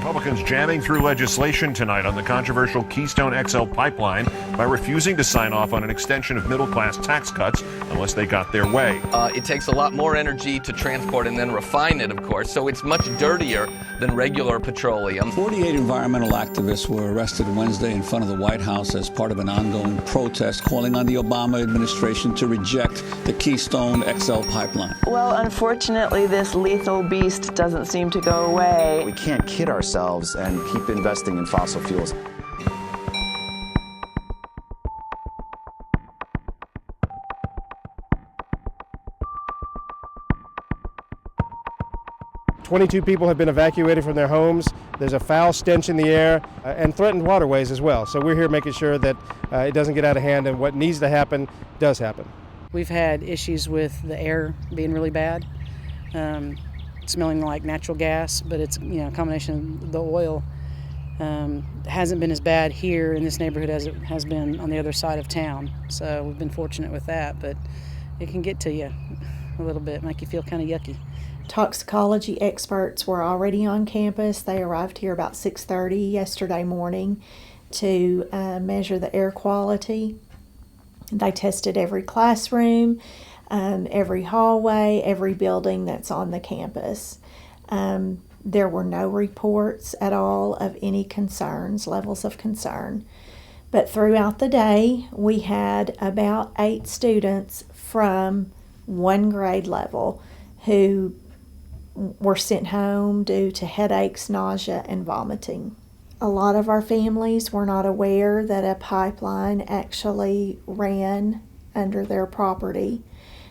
Republicans jamming through legislation tonight on the controversial Keystone XL pipeline by refusing to sign off on an extension of middle-class tax cuts unless they got their way. It takes a lot more energy to transport and then refine it, of course, so it's much dirtier than regular petroleum. 48 environmental activists were arrested Wednesday in front of the White House as part of an ongoing protest calling on the Obama administration to reject the Keystone XL pipeline. Well, unfortunately, this lethal beast doesn't seem to go away. We can't kid ourselves and keep investing in fossil fuels. "22 people have been evacuated from their homes. There's a foul stench in the air and threatened waterways as well. So we're here making sure that it doesn't get out of hand, and what needs to happen does happen." We've had issues with the air being really bad, smelling like natural gas, but it's a combination of the oil. Hasn't been as bad here in this neighborhood as it has been on the other side of town. So we've been fortunate with that, but it can get to you a little bit, make you feel kind of yucky. Toxicology experts were already on campus. They arrived here about 6:30 yesterday morning to measure the air quality. They tested every classroom, every hallway, every building that's on the campus. There were no reports at all of any concerns, levels of concern. But throughout the day, we had about 8 students from one grade level who were sent home due to headaches, nausea, and vomiting. A lot of our families were not aware that a pipeline actually ran under their property.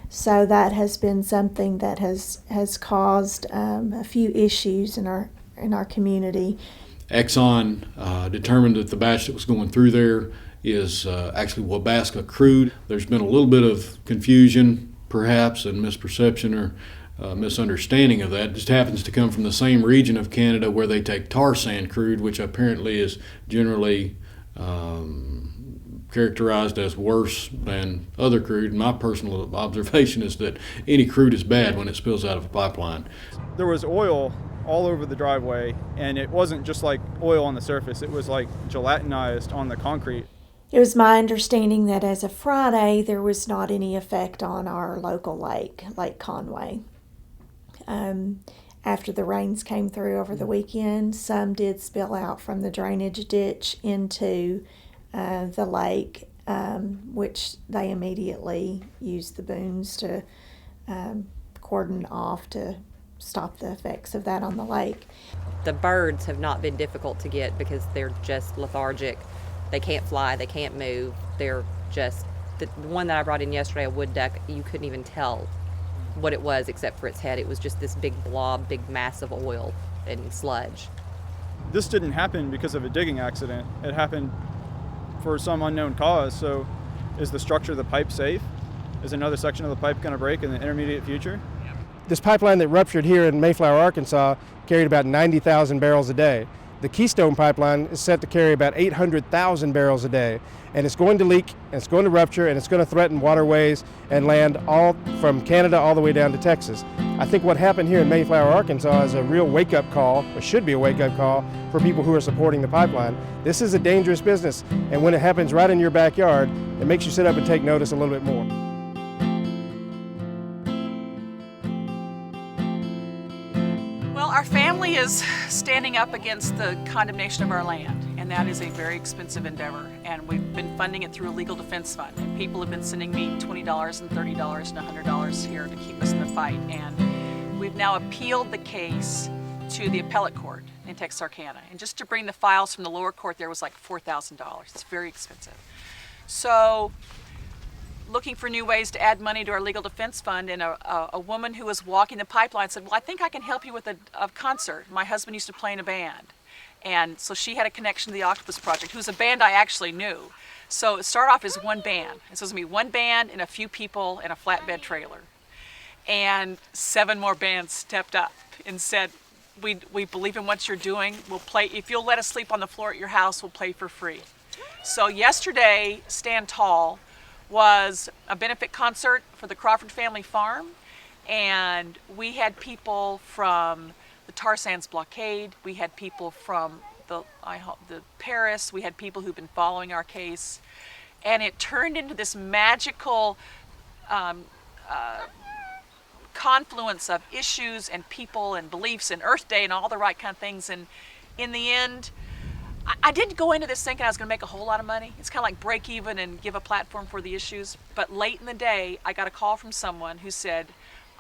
So that has been something that has caused a few issues in our community. Exxon determined that the batch that was going through there is actually Wabasca crude. There's been a little bit of confusion, perhaps, and misperception or misunderstanding of that. It just happens to come from the same region of Canada where they take tar sand crude, which apparently is generally characterized as worse than other crude. My personal observation is that any crude is bad when it spills out of a pipeline. There was oil all over the driveway, and it wasn't just like oil on the surface, it was like gelatinized on the concrete. It was my understanding that as of Friday, there was not any effect on our local lake, Lake Conway. After the rains came through over the weekend, some did spill out from the drainage ditch into the lake, which they immediately used the booms to cordon off to stop the effects of that on the lake. The birds have not been difficult to get because they're just lethargic. They can't fly, they can't move. They're just, the one that I brought in yesterday, a wood duck, you couldn't even tell what it was except for its head. It was just this big blob, big mass of oil and sludge. This didn't happen because of a digging accident. It happened for some unknown cause. So is the structure of the pipe safe? Is another section of the pipe going to break in the intermediate future? This pipeline that ruptured here in Mayflower, Arkansas, carried about 90,000 barrels a day. The Keystone pipeline is set to carry about 800,000 barrels a day, and it's going to leak, and it's going to rupture, and it's going to threaten waterways and land all from Canada all the way down to Texas. I think what happened here in Mayflower, Arkansas is a real wake-up call, or should be a wake-up call, for people who are supporting the pipeline. This is a dangerous business, and when it happens right in your backyard, it makes you sit up and take notice a little bit more. Our family is standing up against the condemnation of our land, and that is a very expensive endeavor, and we've been funding it through a legal defense fund, and people have been sending me $20 and $30 and $100 here to keep us in the fight, and we've now appealed the case to the appellate court in Texarkana, and just to bring the files from the lower court there was like $4,000. It's very expensive. So looking for new ways to add money to our legal defense fund, and a woman who was walking the pipeline said, well, I think I can help you with a concert. My husband used to play in a band. And so she had a connection to the Octopus Project, who's a band I actually knew. So it started off as one band. So it was going to be one band and a few people in a flatbed trailer. And 7 more bands stepped up and said, we believe in what you're doing. We'll play, if you'll let us sleep on the floor at your house, we'll play for free. So yesterday, Stand Tall was a benefit concert for the Crawford Family Farm, and we had people from the tar sands blockade. We had people from the Paris. We had people who've been following our case. And it turned into this magical confluence of issues and people and beliefs and Earth Day and all the right kind of things. And in the end, I didn't go into this thinking I was going to make a whole lot of money. It's kind of like break even and give a platform for the issues. But late in the day, I got a call from someone who said,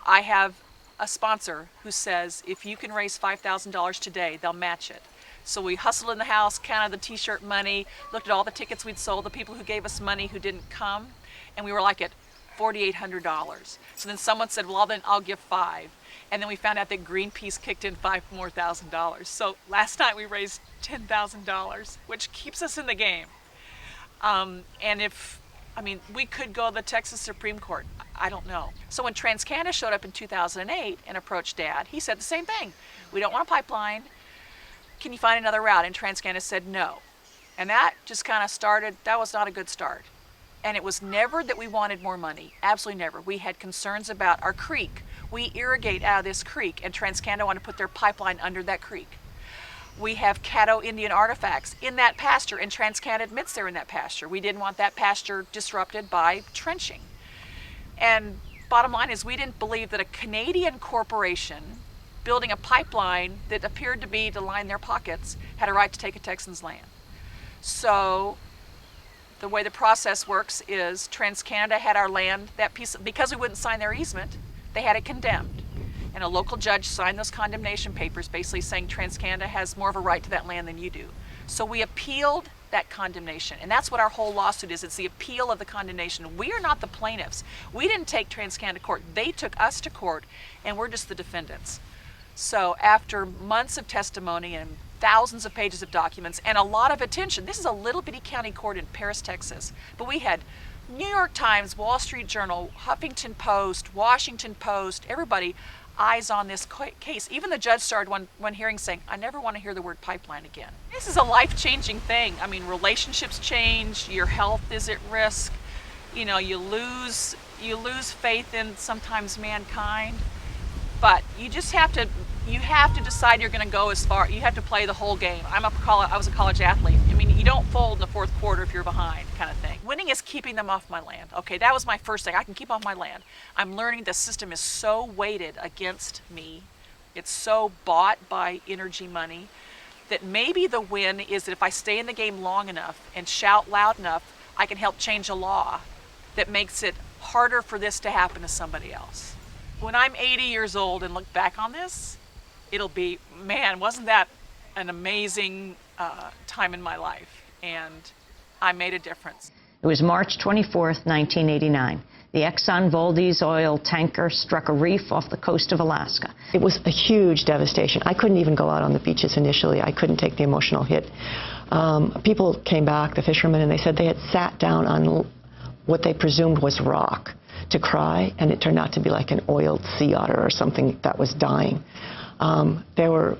I have a sponsor who says, if you can raise $5,000 today, they'll match it. So we hustled in the house, counted the t-shirt money, looked at all the tickets we'd sold, the people who gave us money who didn't come, and we were like at $4,800. So then someone said, well, then I'll give $5,000. And then we found out that Greenpeace kicked in $5,000 more. So last night we raised $10,000, which keeps us in the game. We could go to the Texas Supreme Court. I don't know. So when TransCanada showed up in 2008 and approached Dad, he said the same thing. We don't want a pipeline. Can you find another route? And TransCanada said no. And that just kind of started, that was not a good start. And it was never that we wanted more money. Absolutely never. We had concerns about our creek. We irrigate out of this creek, and TransCanada wanted to put their pipeline under that creek. We have Caddo Indian artifacts in that pasture, and TransCanada admits they're in that pasture. We didn't want that pasture disrupted by trenching. And bottom line is, we didn't believe that a Canadian corporation building a pipeline that appeared to be to line their pockets had a right to take a Texan's land. So the way the process works is TransCanada had our land, that piece, because we wouldn't sign their easement, they had it condemned. And a local judge signed those condemnation papers basically saying TransCanada has more of a right to that land than you do. So we appealed that condemnation, and that's what our whole lawsuit is. It's the appeal of the condemnation. We are not the plaintiffs. We didn't take TransCanada to court. They took us to court, and we're just the defendants. So after months of testimony and thousands of pages of documents and a lot of attention, this is a little bitty county court in Paris, Texas, but we had New York Times, Wall Street Journal, Huffington Post, Washington Post, everybody eyes on this case. Even the judge started one hearing saying, I never want to hear the word pipeline again. This is a life-changing thing. I mean, relationships change, your health is at risk, you know, you lose faith in sometimes mankind, but you just have to decide you're going to go as far. You have to play the whole game. I was a college athlete. I mean, you don't fold in the fourth quarter if you're behind, kind of thing. Winning is keeping them off my land. Okay, that was my first thing. I can keep off my land. I'm learning the system is so weighted against me. It's so bought by energy money that maybe the win is that if I stay in the game long enough and shout loud enough, I can help change a law that makes it harder for this to happen to somebody else. When I'm 80 years old and look back on this, it'll be, man, wasn't that an amazing time in my life? And I made a difference. It was March 24th, 1989. The Exxon Valdez oil tanker struck a reef off the coast of Alaska. It was a huge devastation. I couldn't even go out on the beaches initially. I couldn't take the emotional hit. People came back, the fishermen, and they said they had sat down on what they presumed was rock to cry, and it turned out to be like an oiled sea otter or something that was dying. There were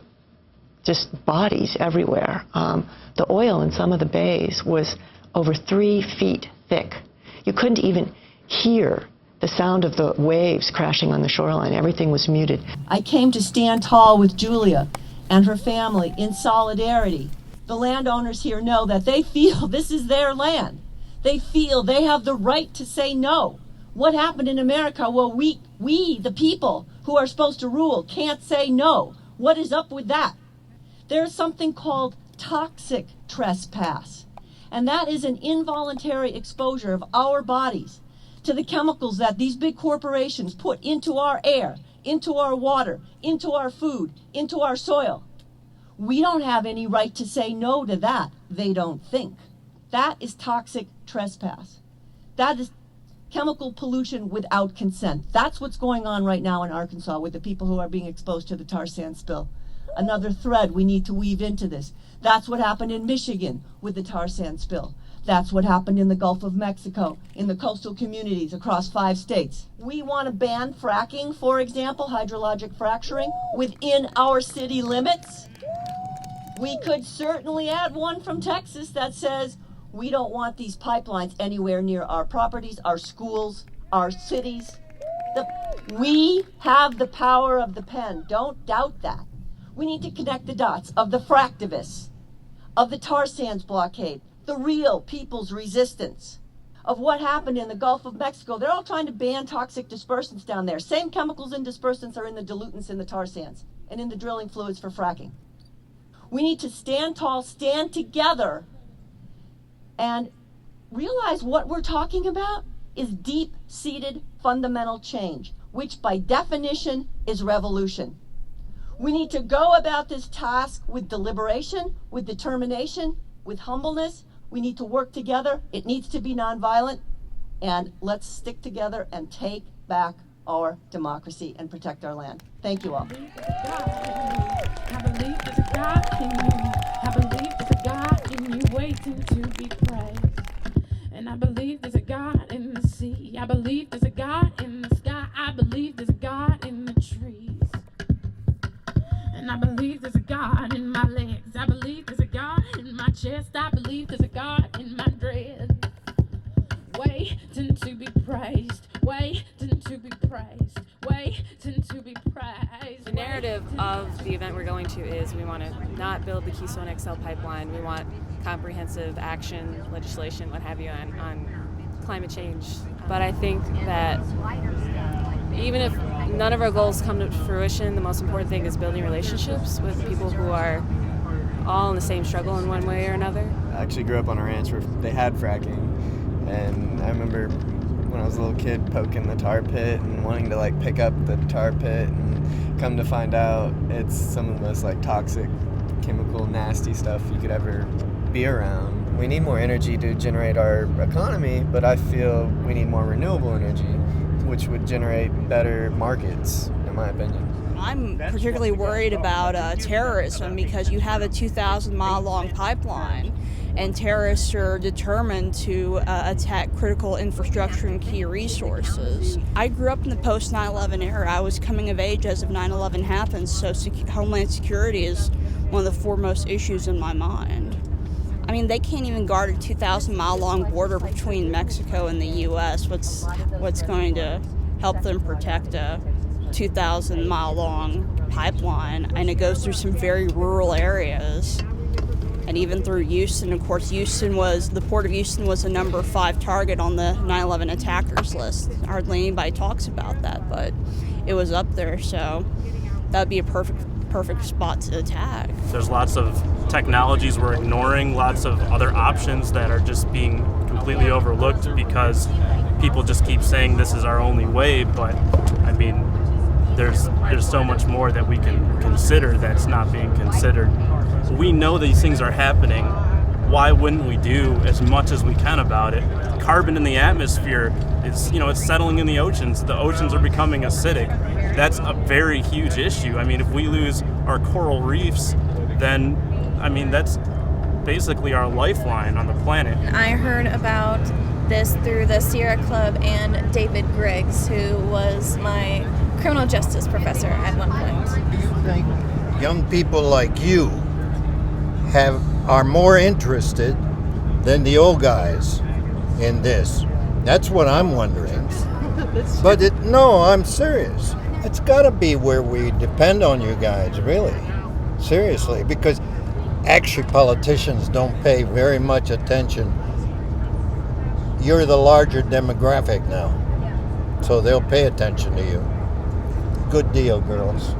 just bodies everywhere. The oil in some of the bays was over 3 feet thick. You couldn't even hear the sound of the waves crashing on the shoreline. Everything was muted. I came to stand tall with Julia and her family in solidarity. The landowners here know that they feel this is their land. They feel they have the right to say no. What happened in America? Well, we, the people who are supposed to rule, can't say no. What is up with that? There's something called toxic trespass, and that is an involuntary exposure of our bodies to the chemicals that these big corporations put into our air, into our water, into our food, into our soil. We don't have any right to say no to that. They don't think. That is toxic trespass. That is chemical pollution without consent. That's what's going on right now in Arkansas with the people who are being exposed to the tar sand spill. Another thread we need to weave into this. That's what happened in Michigan with the tar sand spill. That's what happened in the Gulf of Mexico, in the coastal communities across 5 states. We want to ban fracking, for example, hydrologic fracturing, within our city limits. We could certainly add one from Texas that says, we don't want these pipelines anywhere near our properties, our schools, our cities. We have the power of the pen. Don't doubt that. We need to connect the dots of the fractivists, of the tar sands blockade, the real people's resistance, of what happened in the Gulf of Mexico. They're all trying to ban toxic dispersants down there. Same chemicals and dispersants are in the diluents in the tar sands and in the drilling fluids for fracking. We need to stand tall, stand together, and realize what we're talking about is deep-seated fundamental change, which by definition is revolution. We need to go about this task with deliberation, with determination, with humbleness. We need to work together. It needs to be nonviolent. And let's stick together and take back our democracy and protect our land. Thank you all. I believe there's a God in you. I believe there's a God in you waiting to be praised. And I believe there's a God in the sea. I believe there's a God in the sky. I believe there's a God in the trees. And I believe there's a God in my legs. I believe there's a God in my chest. I believe there's a God in my dread. Waiting to be praised. Waiting to be praised. Waiting to be praised. The narrative of the event we're going to is we want to not build the Keystone XL pipeline. We want comprehensive action, legislation, what have you, on climate change. But I think that even if none of our goals come to fruition, the most important thing is building relationships with people who are all in the same struggle in one way or another. I actually grew up on a ranch where they had fracking, and I remember when I was a little kid poking the tar pit and wanting to like pick up the tar pit, and come to find out it's some of the most like toxic, chemical, nasty stuff you could ever be around. We need more energy to generate our economy, but I feel we need more renewable energy, which would generate better markets, in my opinion. I'm particularly worried about terrorism because you have a 2,000-mile-long pipeline, and terrorists are determined to attack critical infrastructure and key resources. I grew up in the post 9/11 era. I was coming of age as of 9/11 happened, so Homeland Security is one of the foremost issues in my mind. I mean, they can't even guard a 2,000-mile-long border between Mexico and the U.S. What's going to help them protect a 2,000-mile-long pipeline? And it goes through some very rural areas, and even through Houston. Of course, the Port of Houston was the number 5 target on the 9/11 attackers list. Hardly anybody talks about that, but it was up there, so that would be a perfect spot to attack. There's lots of technologies we're ignoring, lots of other options that are just being completely overlooked because people just keep saying this is our only way, but I mean, there's so much more that we can consider that's not being considered. We know these things are happening. Why wouldn't we do as much as we can about it? Carbon in the atmosphere is, it's settling in the oceans. The oceans are becoming acidic. That's a very huge issue. I mean, if we lose our coral reefs, then, that's basically our lifeline on the planet. I heard about this through the Sierra Club and David Griggs, who was my criminal justice professor at one point. Do you think young people like you are more interested than the old guys in this? That's what I'm wondering. But no, I'm serious. It's got to be where we depend on you guys, really. Seriously, because actually politicians don't pay very much attention. You're the larger demographic now, so they'll pay attention to you. Good deal, girls.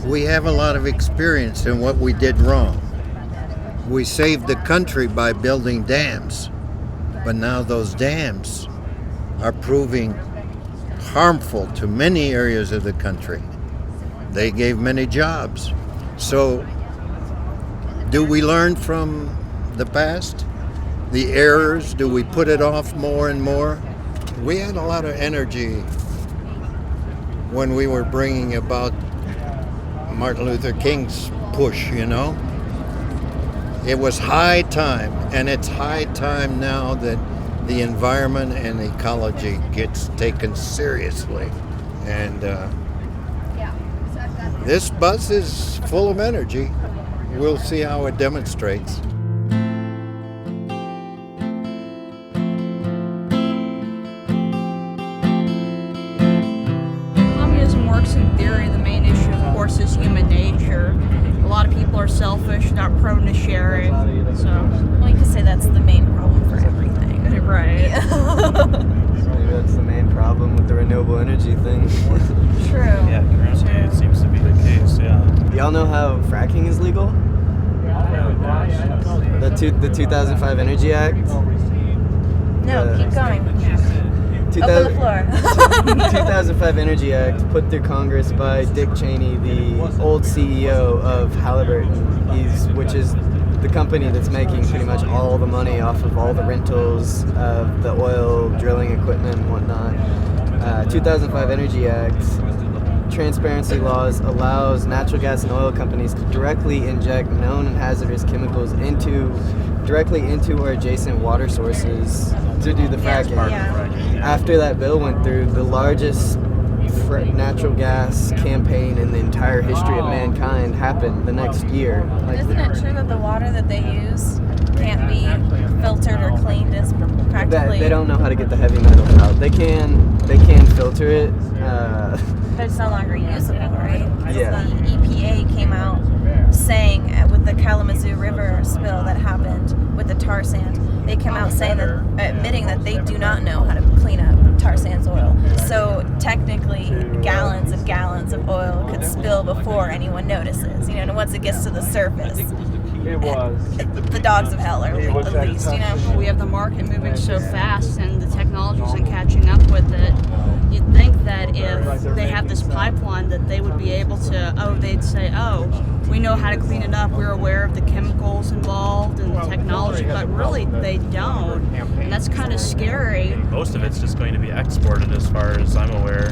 We have a lot of experience in what we did wrong. We saved the country by building dams, but now those dams are proving harmful to many areas of the country. They gave many jobs. So, do we learn from the past? The errors? Do we put it off more and more? We had a lot of energy when we were bringing about Martin Luther King's push, It was high time, and it's high time now that the environment and ecology gets taken seriously. And this bus is full of energy. We'll see how it demonstrates. Communism works in theory. The main issue, of course, is human nature. sharing. So, well, you could say that's the main problem for everything. Right. Maybe that's the main problem with the renewable energy thing. True. Yeah, currently it seems to be the case, yeah. Y'all know how fracking is legal? The 2005 Energy Act? No, keep going. Open the floor. 2005 Energy Act put through Congress by Dick Cheney, the old CEO of Halliburton, which is the company that's making pretty much all the money off of all the rentals of the oil drilling equipment and whatnot. 2005 Energy Act, transparency laws allows natural gas and oil companies to directly inject known and hazardous chemicals directly into or adjacent water sources to do the fracking. After that bill went through, the largest natural gas campaign in the entire history of mankind happened the next year. Isn't it true that the water that they use can't be filtered or cleaned as practically? They don't know how to get the heavy metals out. They can filter it. But it's no longer usable, right? Yeah. The EPA came out saying with the Kalamazoo River spill that happened with the tar sand, they came out saying that, admitting that they do not know how to clean up tar sands oil. So technically, gallons and gallons of oil could spill before anyone notices. You know, and once it gets to the surface, the dogs of hell are released. You know, we have the market moving so fast, and the technology isn't catching up with it. You'd think that if they have this pipeline, that they would be able to. They'd say, we know how to clean it up. We're aware of the chemicals involved and the technology, but really they don't, and that's kind of scary. Most of it's just going to be exported, as far as I'm aware.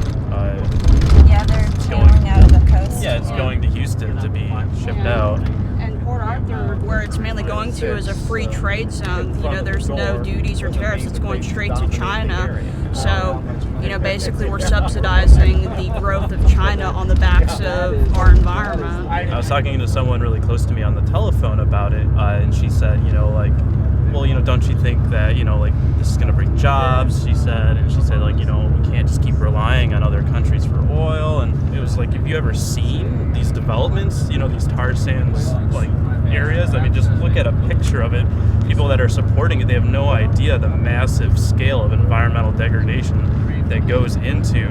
Yeah, they're tailing out of the coast. Yeah, it's going to Houston to be shipped out. And Port Arthur, where it's mainly going to, is a free trade zone. You know, there's no duties or tariffs. It's going straight to China. So, you know, basically we're subsidizing the growth of China on the backs of our environment. I was talking to someone really close to me on the telephone about it, and she said, well, don't you think that, this is going to bring jobs, she said, and she said, we can't just keep relying on other countries for oil. And it was like, have you ever seen these developments, these tar sands, areas? I mean, just look at a picture of it. People that are supporting it, they have no idea the massive scale of environmental degradation that goes into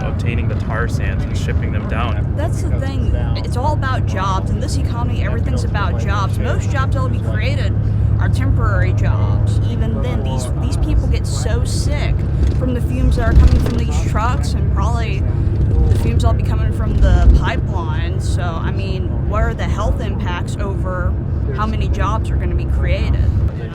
obtaining the tar sands and shipping them down. That's the thing. It's all about jobs. In this economy, everything's about jobs. Most jobs that will be created are temporary jobs. Even then, these people get so sick from the fumes that are coming from these trucks, and probably the fumes will be coming from the pipeline. So, I mean, what are the health impacts over how many jobs are going to be created?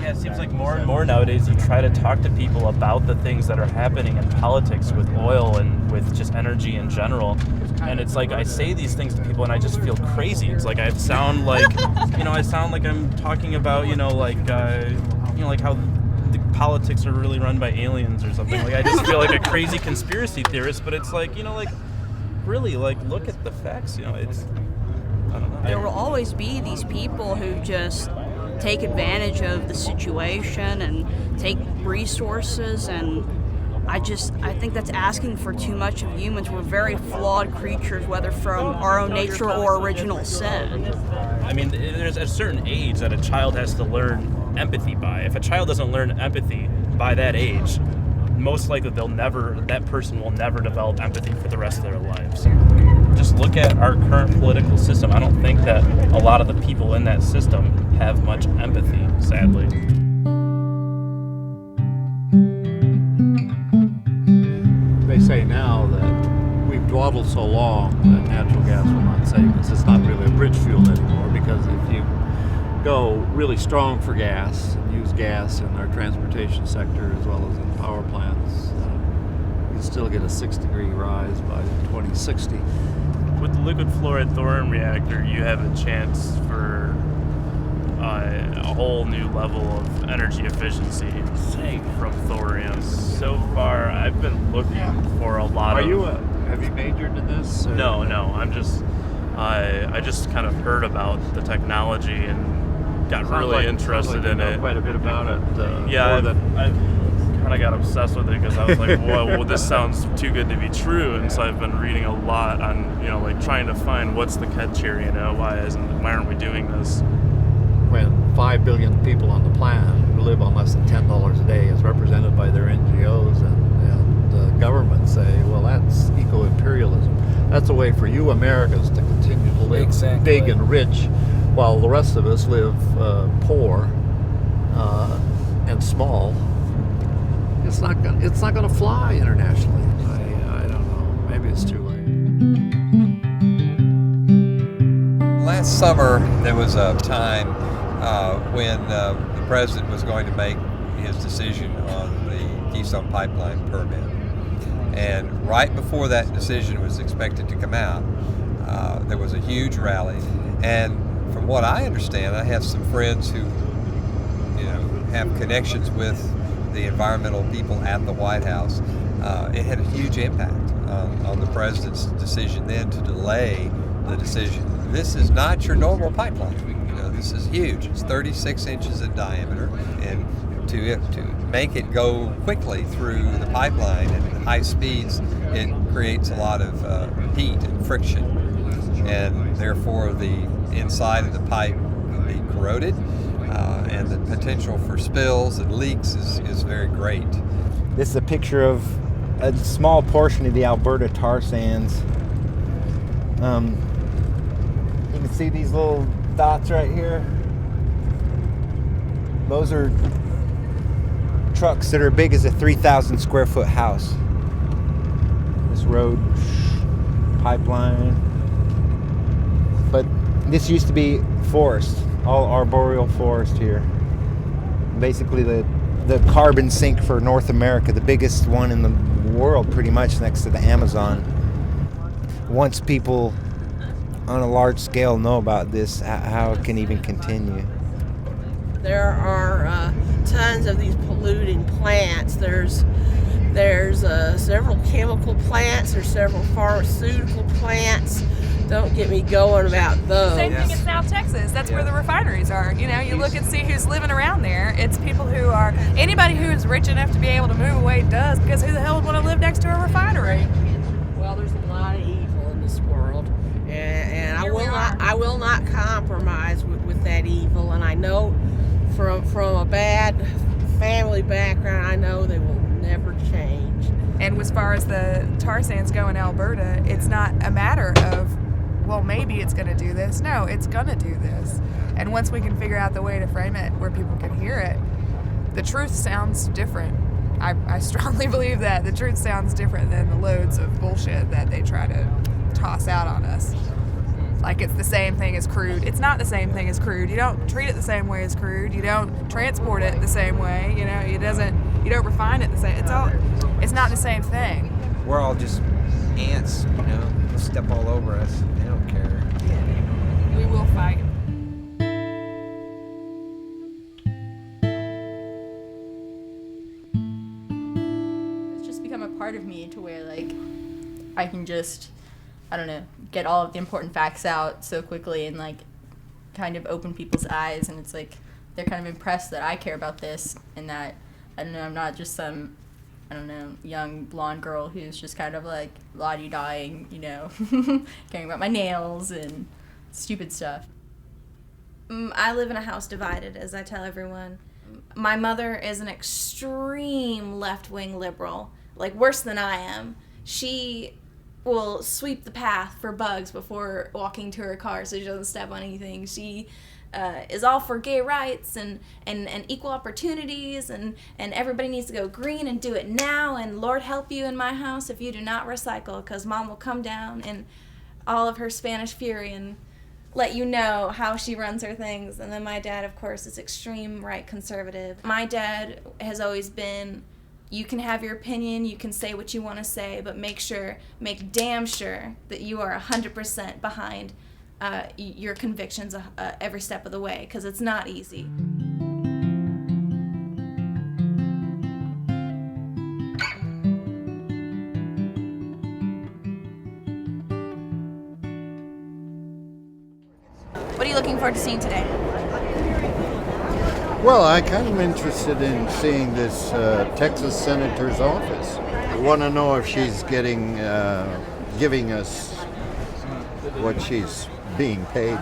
Yeah, it seems like more and more nowadays you try to talk to people about the things that are happening in politics with oil and with just energy in general. And it's like I say these things to people and I just feel crazy. It's like I sound like, I'm talking about, like how the politics are really run by aliens or something. Like I just feel like a crazy conspiracy theorist, but it's like, really, look at the facts. It's, I don't know. There will always be these people who just take advantage of the situation and take resources, and I think that's asking for too much of humans. We're very flawed creatures, whether from our own nature or original sin. I mean, there's a certain age that a child has to learn empathy by. If a child doesn't learn empathy by that age, most likely that person will never develop empathy for the rest of their lives. Just look at our current political system. I don't think that a lot of the people in that system have much empathy, sadly. They say now that we've dawdled so long that natural gas will not save us. It's not really a bridge fuel anymore, because if you go really strong for gas and use gas in our transportation sector as well as in power plants, you still get a 6-degree rise by 2060. With the liquid fluoride thorium reactor, you have a chance for a whole new level of energy efficiency from thorium. So far, I've been looking for a lot Have you majored in this? Or? No. I just kind of heard about the technology and got really interested in it. Quite a bit about it. I kind of got obsessed with it because I was like, whoa, this sounds too good to be true. And so I've been reading a lot on, trying to find what's the catch here, why aren't we doing this? when 5 billion people on the planet who live on less than $10 a day, as represented by their NGOs and governments, say, well, that's eco-imperialism. That's a way for you Americans to continue to live big and rich, while the rest of us live poor and small. It's not going to fly internationally. I don't know. Maybe it's too late. Last summer, there was a time when the president was going to make his decision on the Keystone Pipeline permit. And right before that decision was expected to come out, there was a huge rally. And from what I understand, I have some friends who, have connections with the environmental people at the White House. It had a huge impact on the president's decision then to delay the decision. This is not your normal pipeline. This is huge. It's 36 inches in diameter, and to make it go quickly through the pipeline at high speeds, it creates a lot of heat and friction, and therefore the inside of the pipe will be corroded, and the potential for spills and leaks is very great. This is a picture of a small portion of the Alberta tar sands. You can see these little dots right here. Those are trucks that are big as a 3,000 square foot house. This road, pipeline. But this used to be forest, all arboreal forest here. Basically the carbon sink for North America, the biggest one in the world pretty much, next to the Amazon. Once people on a large scale know about this, how it can even continue. There are tons of these polluting plants. There's several chemical plants. There's several pharmaceutical plants. Don't get me going about those. Same thing in South Texas. That's where the refineries are. You look and see who's living around there. It's people who are, anybody who is rich enough to be able to move away does, because who the hell would want to live next to a refinery? Well, there's a lot of evil in this world, and I will not compromise with that evil. And I know from a bad family background, I know they will never change. And as far as the tar sands go in Alberta, it's not a matter of, well, maybe it's going to do this. No, it's going to do this. And once we can figure out the way to frame it where people can hear it, the truth sounds different. I strongly believe that. The truth sounds different than the loads of bullshit that they try to toss out on us. Like it's the same thing as crude. It's not the same thing as crude. You don't treat it the same way as crude. You don't transport it the same way. You don't refine it the same. It's not the same thing. We're all just ants, They'll step all over us. They don't care. We will fight. It's just become a part of me to where I can just, get all of the important facts out so quickly and kind of open people's eyes, and it's they're kind of impressed that I care about this and that I'm not just some young blonde girl who's just kind of la-di-dying, caring about my nails and stupid stuff. I live in a house divided, as I tell everyone. My mother is an extreme left-wing liberal, worse than I am. She will sweep the path for bugs before walking to her car so she doesn't step on anything. She is all for gay rights and equal opportunities, and everybody needs to go green and do it now, and Lord help you in my house if you do not recycle, because Mom will come down in all of her Spanish fury and let you know how she runs her things. And then my dad, of course, is extreme right conservative. My dad has always been, you can have your opinion, you can say what you want to say, but make damn sure that you are 100% behind your convictions every step of the way, because it's not easy. What are you looking forward to seeing today? Well, I kind of interested in seeing this Texas senator's office. I want to know if she's giving us what she's being paid.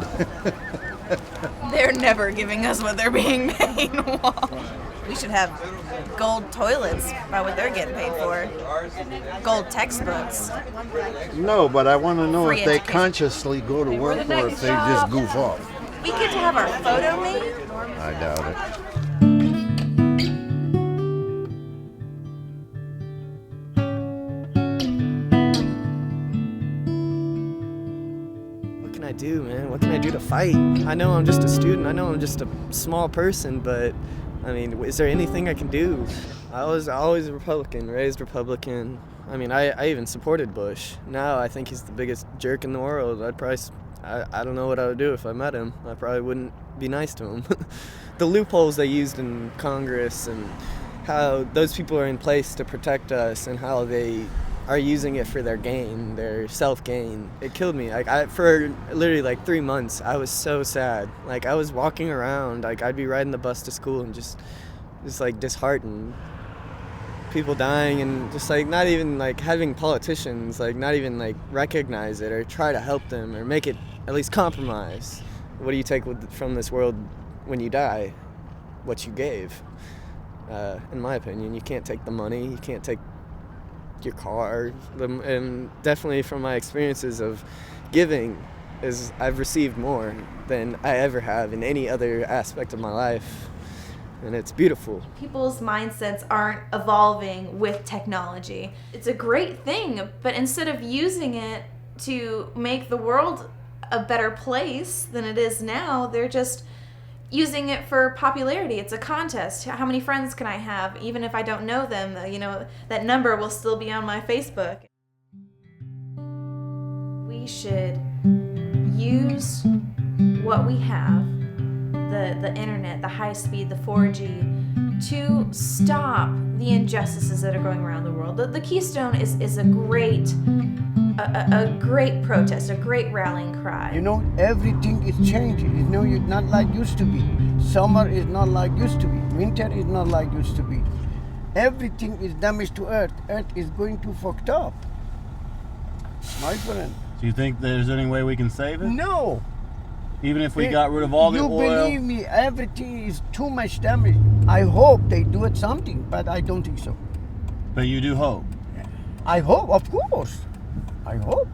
They're never giving us what they're being paid for. We should have gold toilets by what they're getting paid for. Gold textbooks. No, but I want to know Free if they education. consciously go to work or if they just goof off. We get to have our photo made? I doubt it. What can I do, man? What can I do to fight? I know I'm just a student. I know I'm just a small person, but I mean, is there anything I can do? I was always a Republican, raised Republican. I mean, I even supported Bush. Now I think he's the biggest jerk in the world. I don't know what I would do if I met him. I probably wouldn't be nice to him. The loopholes they used in Congress and how those people are in place to protect us and how they are using it for their gain, their self-gain. It killed me. For literally like 3 months, I was so sad. Like I was walking around, like I'd be riding the bus to school and just like disheartened. People dying and just like not even like having politicians like not even like recognize it or try to help them or make it at least compromise. What do you take from this world when you die? What you gave. In my opinion, you can't take the money, you can't take your car, and definitely from my experiences of giving is I've received more than I ever have in any other aspect of my life, and it's beautiful. People's mindsets aren't evolving with technology. It's a great thing, but instead of using it to make the world a better place than it is now, they're just using it for popularity. It's a contest. How many friends can I have? Even if I don't know them, that number will still be on my Facebook. We should use what we have, the internet, the high speed, the 4G, to stop the injustices that are going around the world. The Keystone is a great protest, a great rallying cry. Everything is changing. It's not like used to be. Summer is not like used to be. Winter is not like used to be. Everything is damaged to Earth. Earth is going to fucked up. My friend. Do you think there's any way we can save it? No. Even if we got rid of all the oil? You believe me, everything is too much damage. I hope they do it something, but I don't think so. But you do hope? I hope, of course. I hope.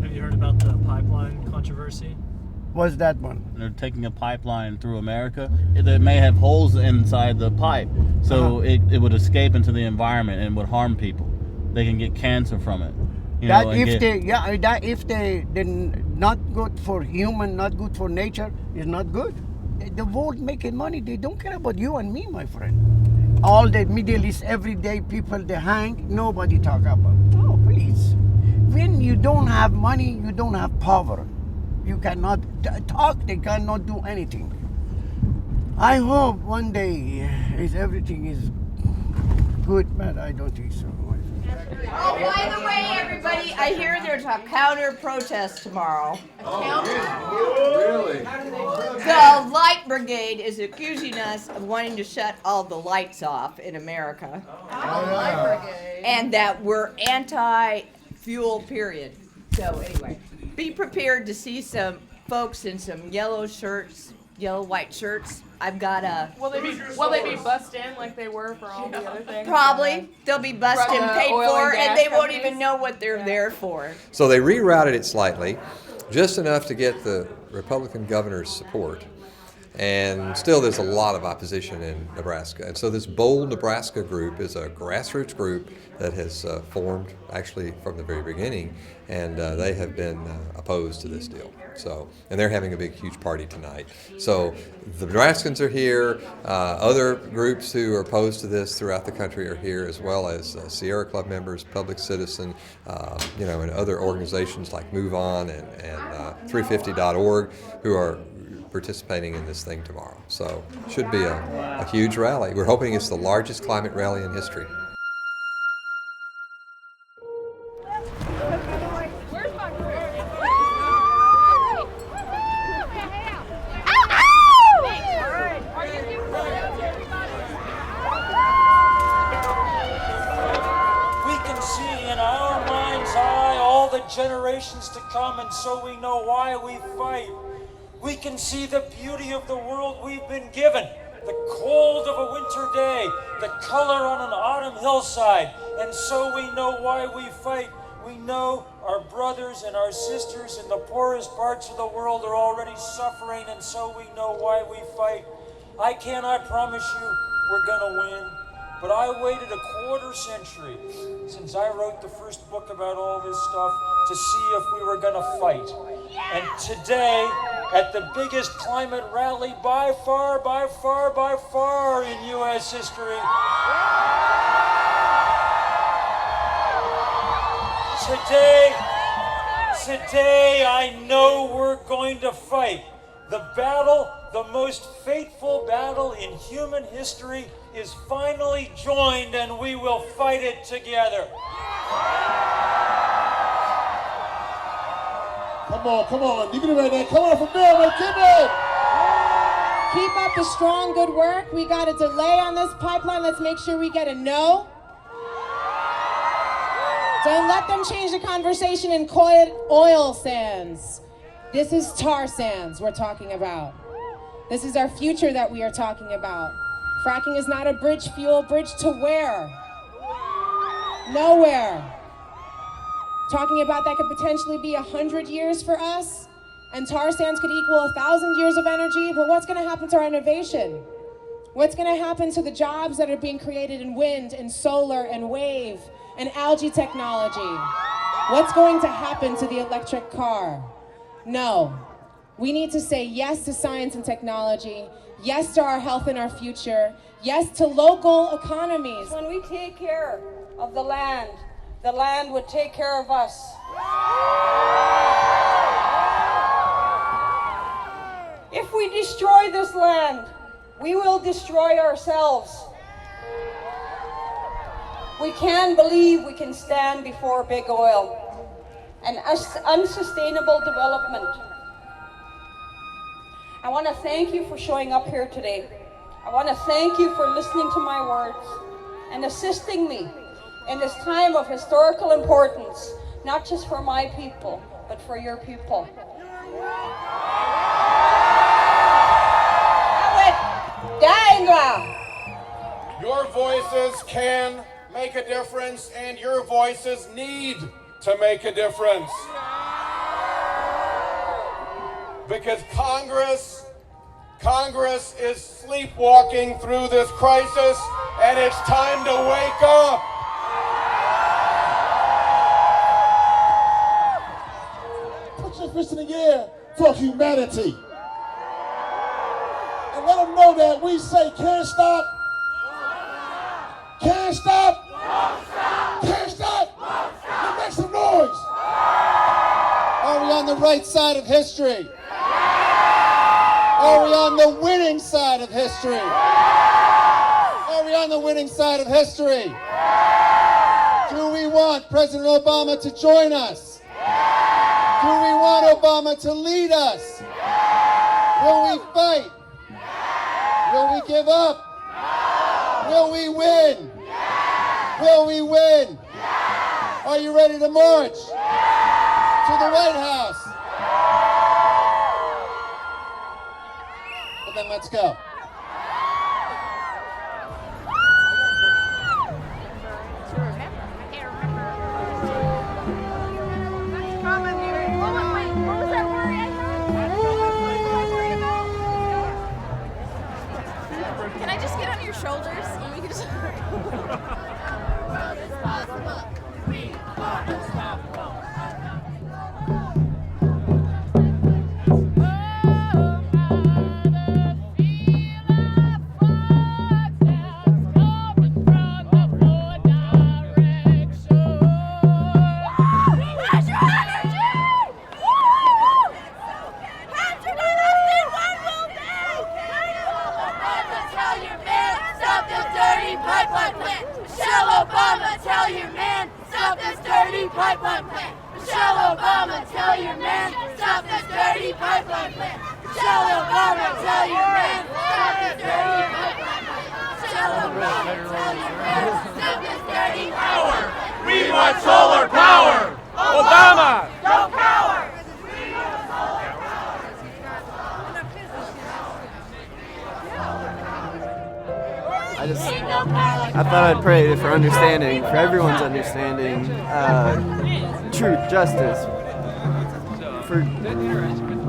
Have you heard about the pipeline controversy? What's that one? They're taking a pipeline through America that may have holes inside the pipe, so it would escape into the environment and would harm people. They can get cancer from it. If they're not good for human, not good for nature, is not good. The world making money, they don't care about you and me, my friend. All the Middle East, everyday people, they hang, nobody talk about. Oh, please. When you don't have money, you don't have power. You cannot talk, they cannot do anything. I hope one day everything is good, but I don't think so. Oh, by the way, everybody, I hear there's a counter protest tomorrow. Really? The Light Brigade is accusing us of wanting to shut all the lights off in America. And that we're anti-fuel, period. So anyway, be prepared to see some folks in some yellow shirts, yellow-white shirts. I've got a... Will they be bussed in like they were for all the other things? Probably. They'll be bussed and paid for, and they won't even know what they're there for. So they rerouted it slightly, just enough to get the Republican governor's support. And still there's a lot of opposition in Nebraska. And so this Bold Nebraska group is a grassroots group that has formed actually from the very beginning, and they have been opposed to this deal. So, and they're having a big, huge party tonight. So the Nebraskans are here. Other groups who are opposed to this throughout the country are here, as well as Sierra Club members, Public Citizen, and other organizations like Move On and 350.org who are participating in this thing tomorrow. So should be a huge rally. We're hoping it's the largest climate rally in history. Generations to come, and so we know why we fight. we can see the beauty of the world we've been given. The cold of a winter day, the color on an autumn hillside, and so we know why we fight. We know our brothers and our sisters in the poorest parts of the world are already suffering, and so we know why we fight. I cannot promise you we're gonna win, but I waited a quarter century since I wrote the first book about all this stuff to see if we were gonna fight. And today, at the biggest climate rally by far in U.S. history, today I know we're going to fight. The battle, the most fateful battle in human history, is finally joined, and we will fight it together. Come on. Give it right there. Come on from there, man. Give it. Keep up the strong, good work. We got a delay on this pipeline. Let's make sure we get a no. Don't let them change the conversation and call it oil sands. This is tar sands we're talking about. This is our future that we are talking about. Fracking is not a bridge fuel. Bridge to where? Nowhere. Talking about that could potentially be 100 years for us, and tar sands could equal 1,000 years of energy, but what's gonna happen to our innovation? What's gonna happen to the jobs that are being created in wind and solar and wave and algae technology? What's going to happen to the electric car? No. We need to say yes to science and technology, yes to our health and our future, yes to local economies. When we take care of the land would take care of us. If we destroy this land, we will destroy ourselves. We can believe we can stand before big oil and unsustainable development. I want to thank you for showing up here today. I want to thank you for listening to my words and assisting me in this time of historical importance, not just for my people, but for your people. Your voices can make a difference, and your voices need to make a difference. Because Congress is sleepwalking through this crisis, and it's time to wake up. Put your fist in the air for humanity. And let them know that we say can't stop. Can't stop. Can't stop. Now make some noise. Are we on the right side of history? Are we on the winning side of history? Are we on the winning side of history? Do we want President Obama to join us? Do we want Obama to lead us? Will we fight? Will we give up? Will we win? Will we win? Are you ready to march to the White House? Well, then let's go. Can I just get on your shoulders and we can just... We want solar power! Obama! Don't cower! I thought I'd pray for understanding, for everyone's understanding, truth, justice, for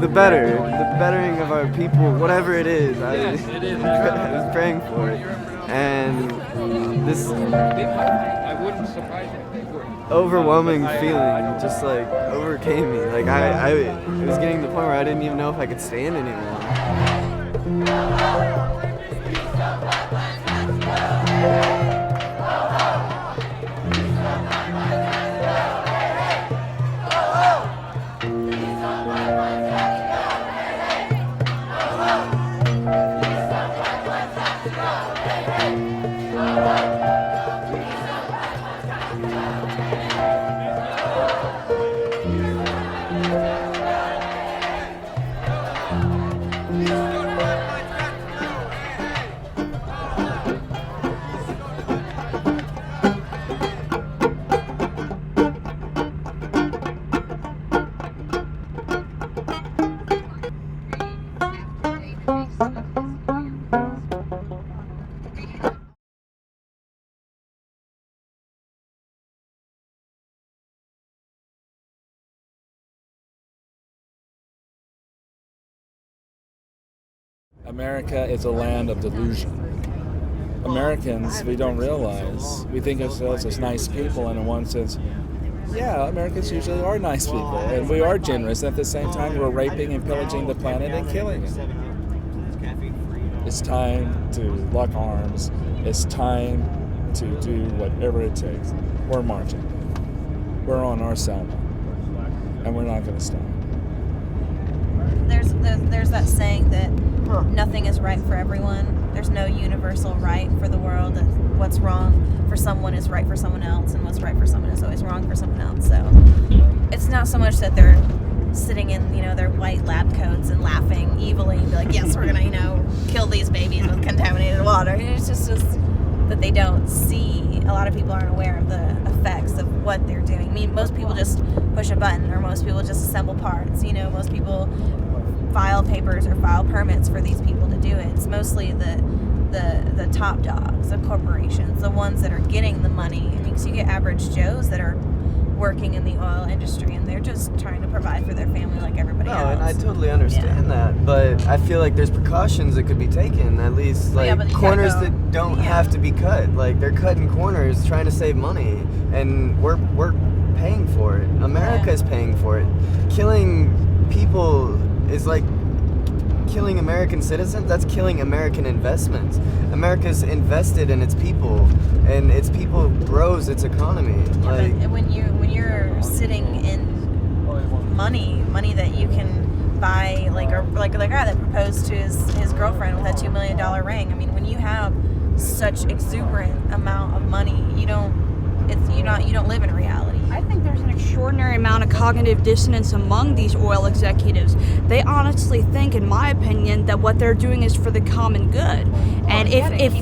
the bettering of our people, whatever it is. I was praying for it, and this overwhelming feeling just like overcame me. Like it was getting to the point where I didn't even know if I could stand anymore. America is a land of delusion. Americans, we don't realize, we think of ourselves as nice people, and in one sense, yeah, Americans usually are nice people, and we are generous, and at the same time we're raping and pillaging the planet and killing it. It's time to lock arms. It's time to do whatever it takes. We're marching. We're on our Selma, and we're not going to stop. There's that saying that nothing is right for everyone. There's no universal right for the world. And what's wrong for someone is right for someone else, and what's right for someone is always wrong for someone else. So it's not so much that they're sitting in, their white lab coats and laughing evilly and be like, yes, we're gonna, kill these babies with contaminated water. It's just that they don't see. A lot of people aren't aware of the effects of what they're doing. I mean, most people just push a button, or most people just assemble parts. Most people file papers or file permits for these people to do it. It's mostly the top dogs, the corporations, the ones that are getting the money. Because you get average Joes that are working in the oil industry, and they're just trying to provide for their family like everybody else. No, and I totally understand that, but I feel like there's precautions that could be taken, at least corners that don't have to be cut. Like, they're cutting corners trying to save money, and we're paying for it. America's paying for it. Killing people is like killing American citizens. That's killing American investments. America's invested in its people, and its people grows its economy. When you're sitting in money that you can buy, like the guy that proposed to his girlfriend with that $2 million ring. I mean, when you have such exuberant amount of money, you don't live in reality. I think there's an extraordinary amount of cognitive dissonance among these oil executives. They honestly think, in my opinion, that what they're doing is for the common good. And if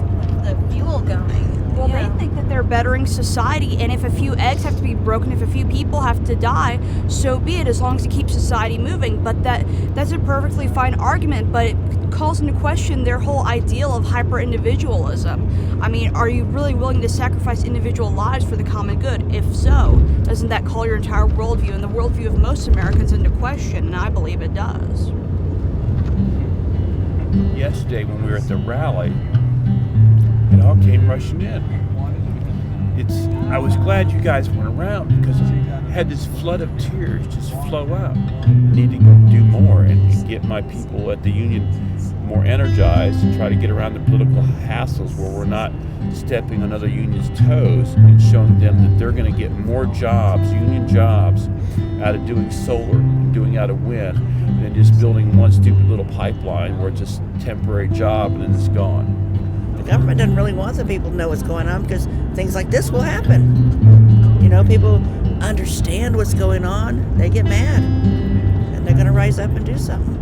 the fuel going. Well, they think that they're bettering society, and if a few eggs have to be broken, if a few people have to die, so be it, as long as it keeps society moving. But that's a perfectly fine argument, but it calls into question their whole ideal of hyper-individualism. I mean, are you really willing to sacrifice individual lives for the common good? If so, doesn't that call your entire worldview and the worldview of most Americans into question? And I believe it does. Yesterday when we were at the rally, it all came rushing in. I was glad you guys weren't around, because I had this flood of tears just flow out. I need to do more and get my people at the union more energized and try to get around the political hassles where we're not stepping on other unions' toes, and showing them that they're going to get more jobs, union jobs, out of doing solar and doing out of wind, than just building one stupid little pipeline where it's just a temporary job and then it's gone. The government doesn't really want the people to know what's going on, because things like this will happen. People understand what's going on, they get mad, and they're going to rise up and do something.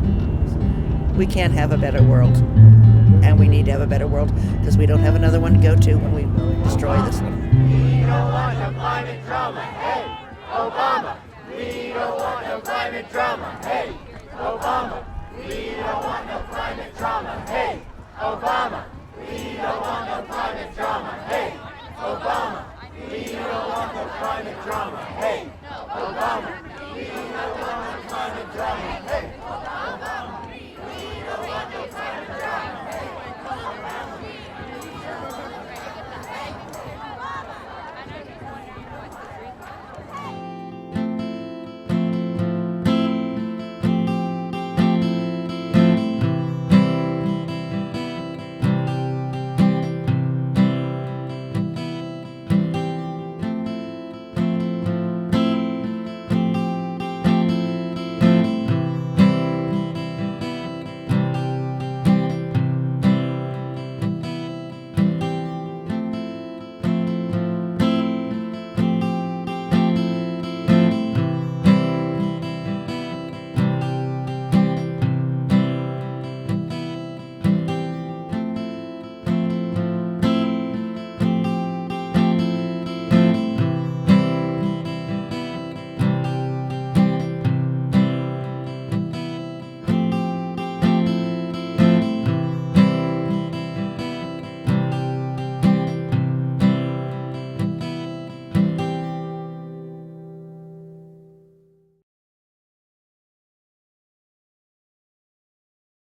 We can't have a better world, and we need to have a better world, because we don't have another one to go to when we destroy this one. We don't want no climate drama, hey, Obama. We don't want no climate drama, hey, Obama. We don't want no climate drama, hey, Obama. We We don't want no climate drama. Hey, Obama. We don't want no climate drama. Hey, Obama. We don't want no climate drama. Hey.